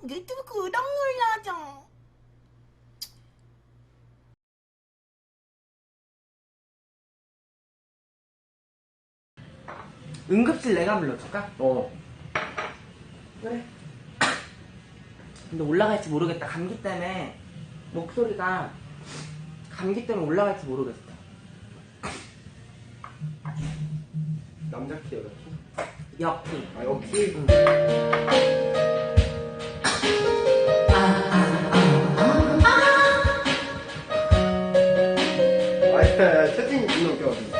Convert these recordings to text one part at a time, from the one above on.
유튜브 구독 눌러줘. 응급실 내가 불러줄까? 그래. 근데 올라갈지 모르겠다. 감기 때문에 목소리가 감기 때문에 올라갈지 모르겠어. 남자 키, 여자 키? 역키. 아, 여키? 응. 아, 채팅 존나 웃겨가지고.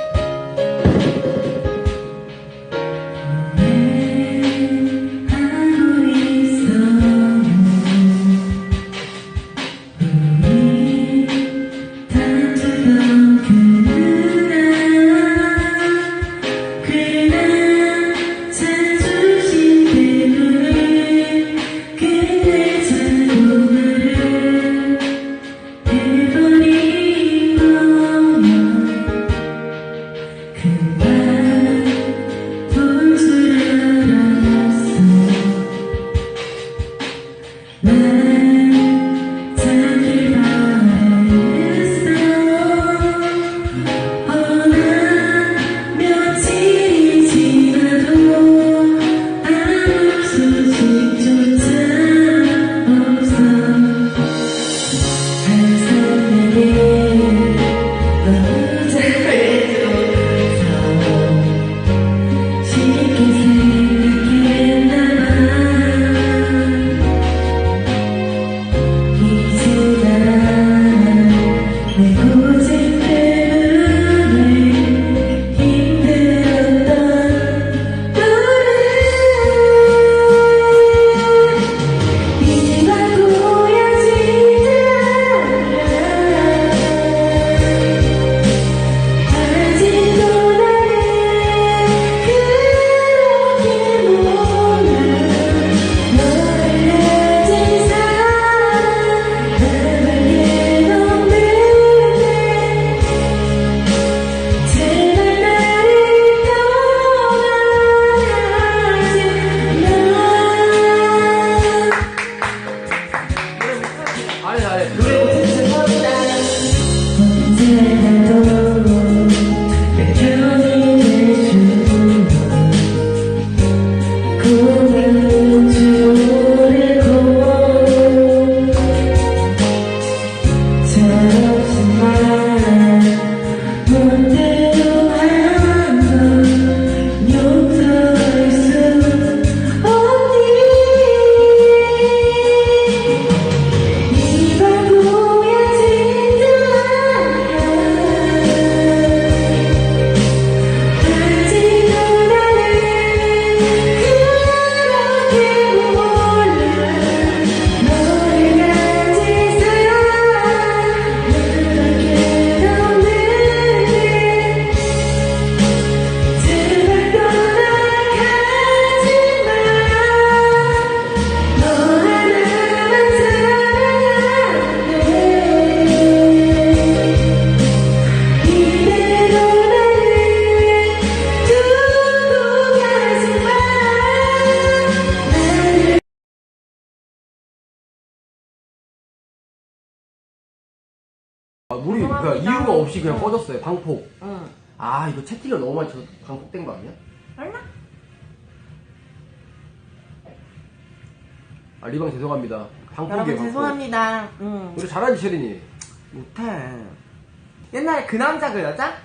물이 그러니까 이유가 없이 그냥 꺼졌어요. 방폭. 응. 아, 이거 채팅을 너무 많이 쳐서 방폭된 거 아니야? 얼마? 아, 리방 죄송합니다. 방폭이에요. 여러분 방폭. 죄송합니다. 응. 우리 잘하지, 체린이. 못해. 옛날에 그 남자 그 여자?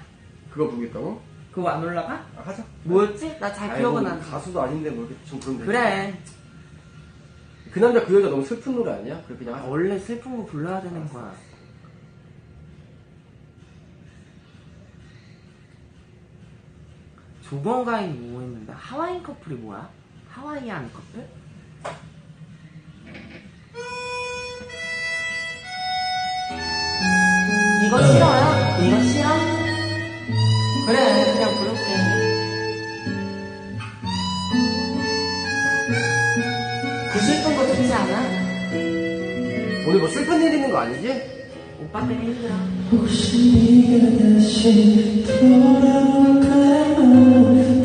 그거 부르겠다고? 그거 안 올라가? 아, 하자. 뭐였지? 나 잘 기억은 안 나. 가수도 아닌데 뭐 이렇게 좀 그런 데. 그래. 그 남자 그 여자 너무 슬픈 노래 아니야? 그래 그냥 하자. 원래 슬픈 거 불러야 되는 거야. 조건가인이 뭐 했는데? 하와이안 커플이 뭐야? 하와이안 커플? 이거 싫어요? 이거 싫어? 그래, 그냥 부를게. 그 슬픈 거 좋지 않아? 오늘 뭐 슬픈 일 있는 거 아니지? 오빠 때문에 힘들어. 혹시 네가 다시 돌아올까요?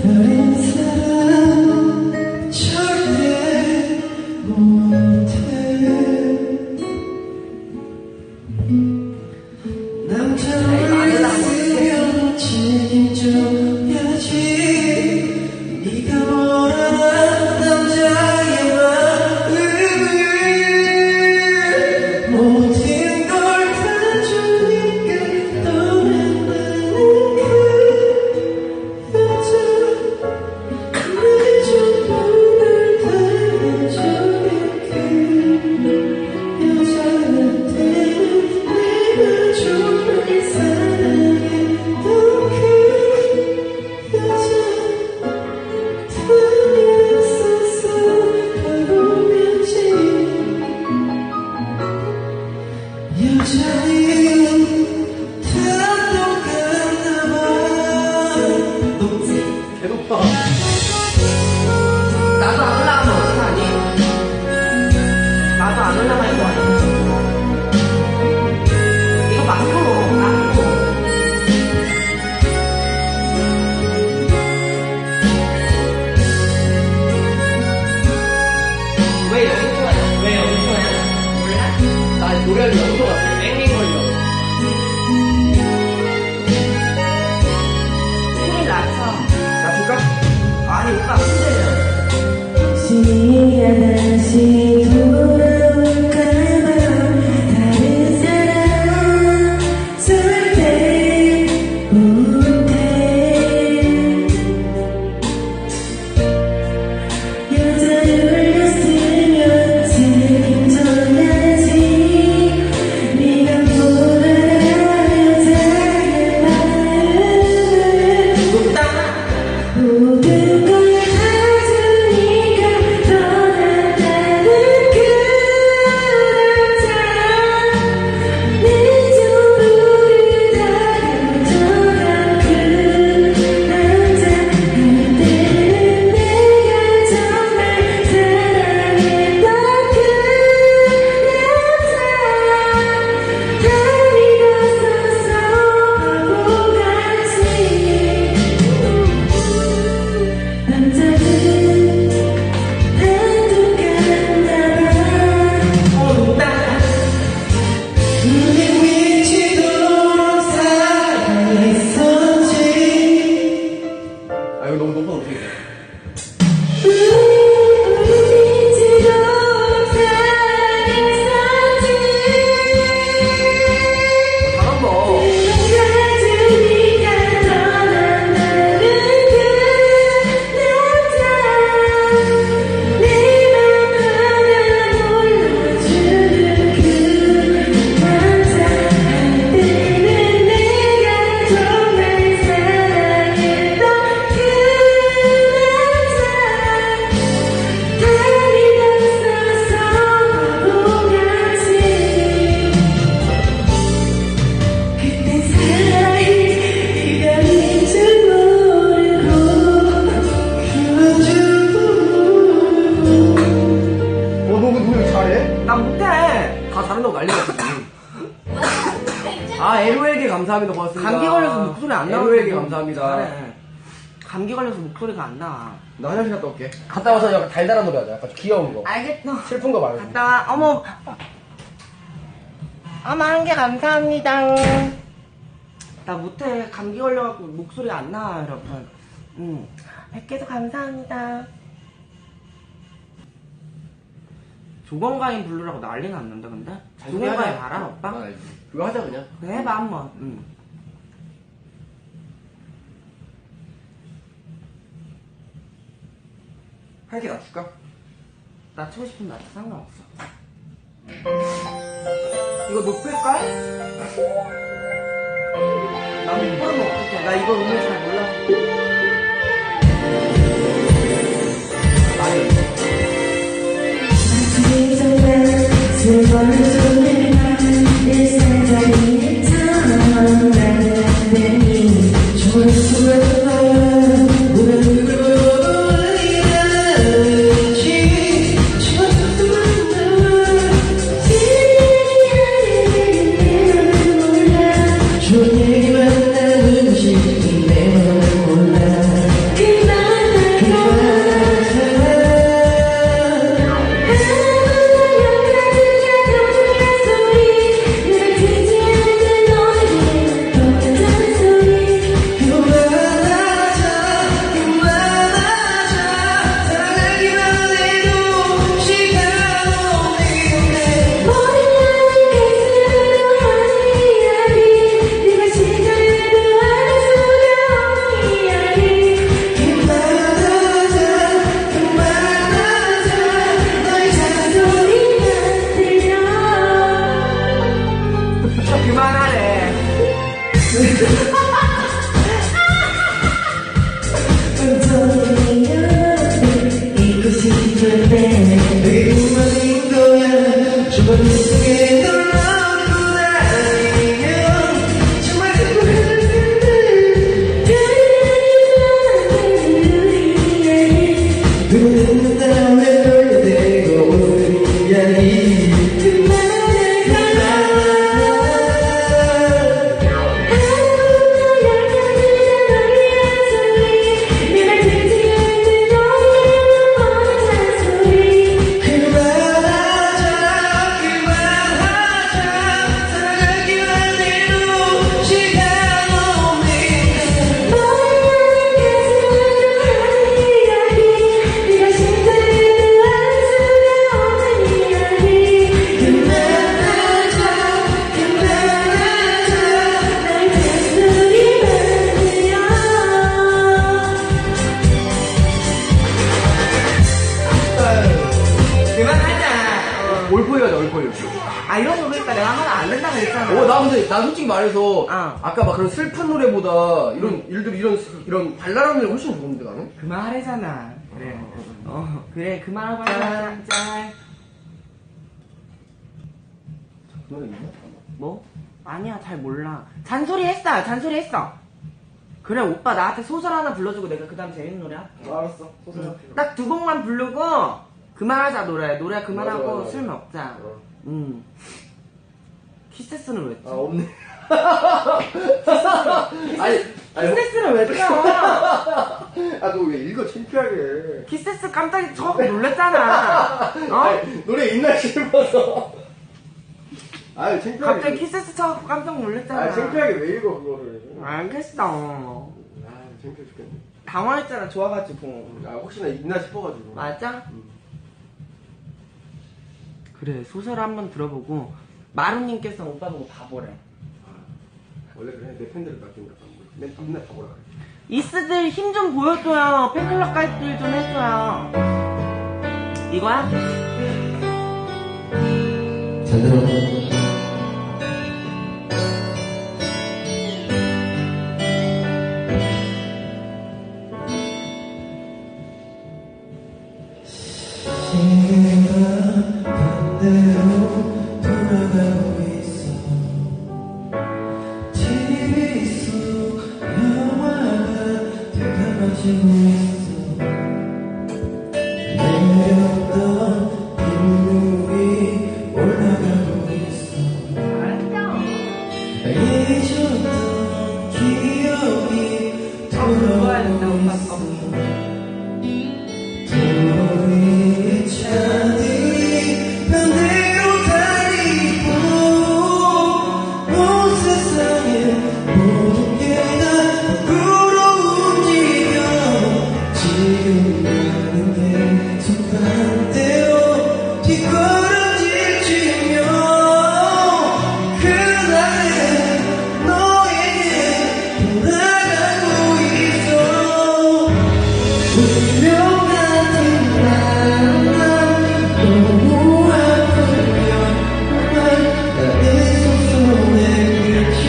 다른 사람 절대 못해. 왜 여기 좋아요? 왜 여기 좋아요? 몰라? 나 노래할 때 영소 같아. 앵앵거리라고. 큰일 났어. 나 줄까? 아니, 오빠 힘들어. 시가 다시 돌아올까봐 다른 사람 절대 못해 여자를 렸으면 책임져야지 네가 돌아가려 자기 마음을 모든 걸 가져니까 떠난다는 그 남자 내 조루를 다가져간 그 남자 그때는 내가 정말 사랑했던 그 남자 다리 건너서 바보같이 남자는 똑같나봐 우리 미치도록 사랑했었지 아, 이거 너무 높아, 어떻게 돼? 우리 미치도록 사랑했었지 잘한다. 가주니까 떠난다는 그 남자 내맘 하나 몰라주는 그 남자 그때는 내가 정말 사랑했던 그 남자 다리 건너서 바보같이 그때 사랑이 이별인 줄 모르고 너 노래 잘해? 나 못해. 다 잘한다고 난리 났지. 아, LO에게 감사합니다. 고맙습니다. 감기 걸려서 목소리 안 나오는 LO에게 감사합니다. 잘해. 감기 걸려서 목소리가 안 나와. 나 화장실 갔다 올게. 갔다 와서 약간 달달한 노래 하자. 약간 좀 귀여운 거. 알겠어. 슬픈 거 말고. 갔다 와. 어머. 어머, 한 개 감사합니다. 나 못해. 감기 걸려갖고 목소리 안 나와, 여러분. 100개도 감사합니다. 조건가인 부르라고 난리 났는데, 근데? 조건가인 알아, 오빠? 아, 알지. 그거 하자, 그냥. 그래, 해봐, 한번. 할게 낮출까? 낮추고 싶으면 낮춰 상관없어. 이거 높일까? 나 못 부르면 어떡해. 나 이거 음을 잘 몰라. 아니. 정말 슬퍼를 쏟으면 일상적인 탐험 나는 내니 좋을 수가 좋은 얘기만 나누지 내 맘을 몰라 그만 올포이 가자, 올포이. 아, 이런 거 그러니까 내가 하면 안 된다고 했잖아. 나 솔직히 말해서, 어. 아까 막 그런 슬픈 노래보다, 이런 발랄한 노래 훨씬 좋은데, 나는? 그만하래잖아. 그래. 그래, 그만하고 하자. 짤. 그 노래 있나? 뭐? 아니야, 잘 몰라. 잔소리 했어. 그래, 오빠 나한테 소설 하나 불러주고 내가 그 다음 재밌는 노래 할게. 알았어. 소설. 딱 두 곡만 부르고, 그만하자, 노래 그만하고 맞아. 술 먹자. 어. 키세스는 왜 쳐? 없네. 아니, 키세스는 왜 쳐? 너 왜 읽어, 창피하게. 키세스 깜짝이 처음 놀랬잖아. 아니, 노래 있나 싶어서. 아니, 창피하게. 갑자기 키세스 쳐갖고 깜짝 놀랬잖아. 창피하게 왜 읽어, 그거를. 알겠어. 창피해 죽겠네. 당황했잖아, 좋아가지고. 혹시나 있나 싶어가지고. 맞아? 그래, 소설 한번 들어보고, 마루님께서 오빠 보고 바보래. 원래 그래, 내 팬들을 맡긴다. 맨날 바보라 그래. 이스들 힘 좀 보여줘요. 팬클럽 가입들 좀 해줘요. 이거야? 잘 들어. 시계가 반대로 돌아가고 있어. TV 속 영화가 되감아지고 있어. 내렸던 빗물이 올라가고 있어. 잊었던 기억이 돌아오고 있어. 도로에 차디 반대로 다니고 온 세상에 모든 게 다 거꾸로 움직여. 지금 가는 게 정반대로 뒷걸음질치며 그날의 너에게 돌아가고 있어. 운명 같은 만남 너무 아프면 나의 손손에 끝을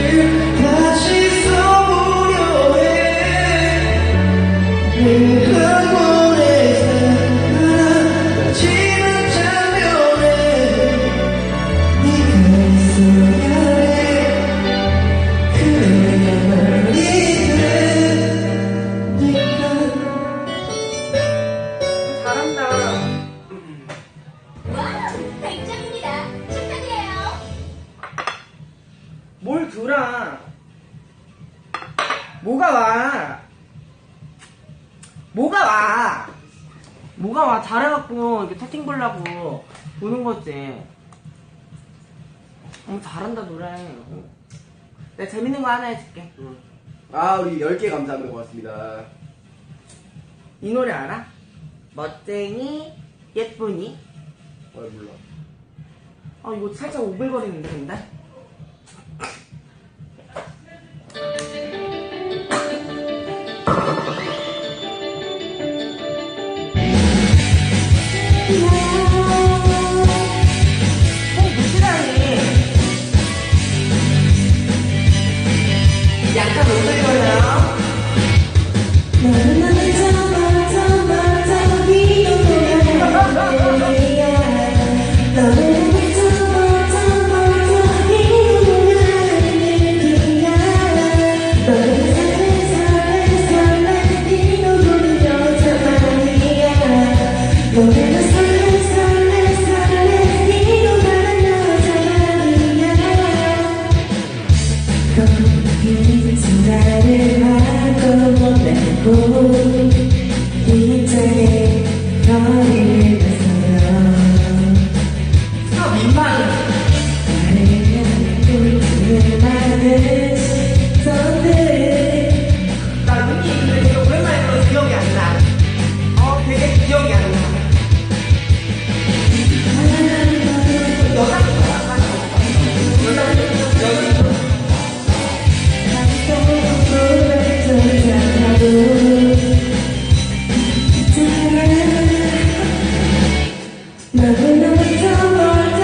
다시 써보려 해. 내 학원에 사라지는 장면에 네가 있어야 해. 그래야만이 되니까. 잘한다. 와, 100점입니다. 축하드려요. 뭘 두라. 뭐가 와. 뭐가 와. 잘해갖고 이렇게 채팅 보려고 보는 거지. 잘한다, 노래. 내가 재밌는 거 하나 해줄게. 우리 10개 감사합니다. 고맙습니다. 이 노래 알아? 멋쟁이, 예쁘니? 몰라. 이거 살짝 오글거리는데, 근데? 무시라니. 약간 오글거려요. 너는 나를 잡아 비우는 거야. 너는 나를 잡아 비우는 느낌이야. 너는 설레 네 눈물이 여자만이야. 너는 설레 네 눈물은 여자만이야. 거기 나를 하고 보내고 긴장의 거리를 나서요. 민망해. 나를 향해 꿀팁을 많은 시선들. 나 눈이 있는데 지금 오랜만에 들어서 기억이 안 나. 되게 기억이 안 나. 너무너무 더 멀다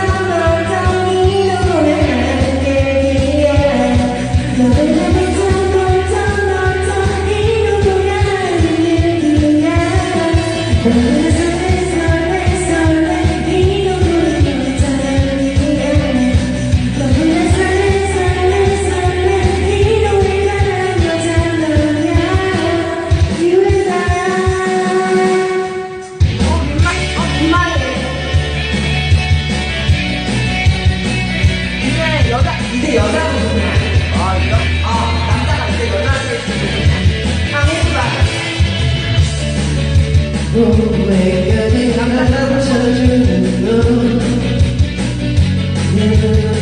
후회까지 감춰주는 너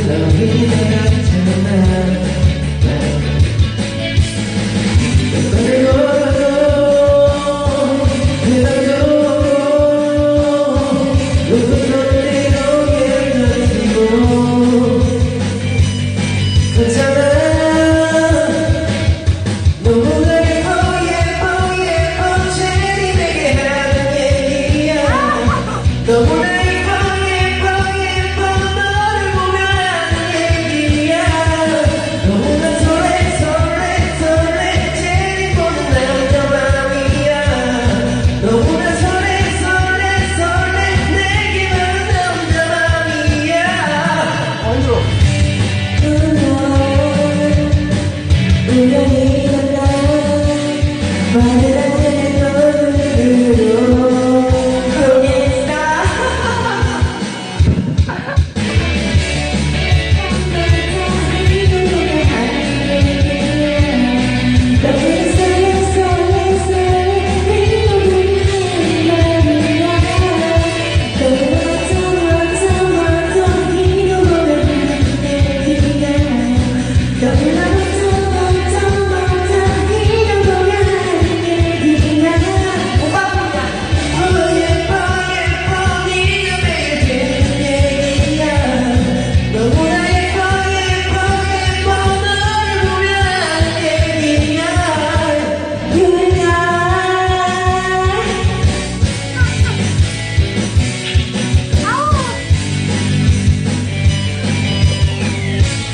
너희 같잖아 우연히 만나 말을 안 되는 눈으로 보냈어. 너무 설레 내 눈을 말이야. 너무 이도 보면 얘기야. 너무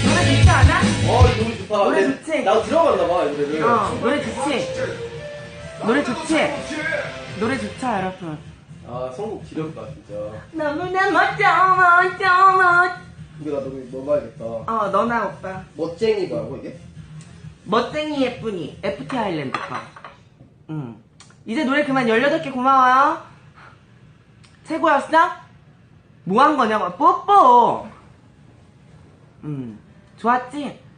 노래 좋지 않아? 너무 좋다. 노래 근데 좋지? 나도 들어봤나봐, 이 노래를. 노래 좋지? 노래 좋지? 노래 좋죠, 여러분? 아, 선곡 지렸다, 진짜. 너무나 멋져. 근데 나 너 봐야겠다. 너나 오빠. 멋쟁이 뭐라고, 이게? 멋쟁이 예쁜이. FT 아일랜드 거. 이제 노래 그만 18개 고마워요. 최고였어? 뭐 한 거냐고. 뽀뽀. 좋았지?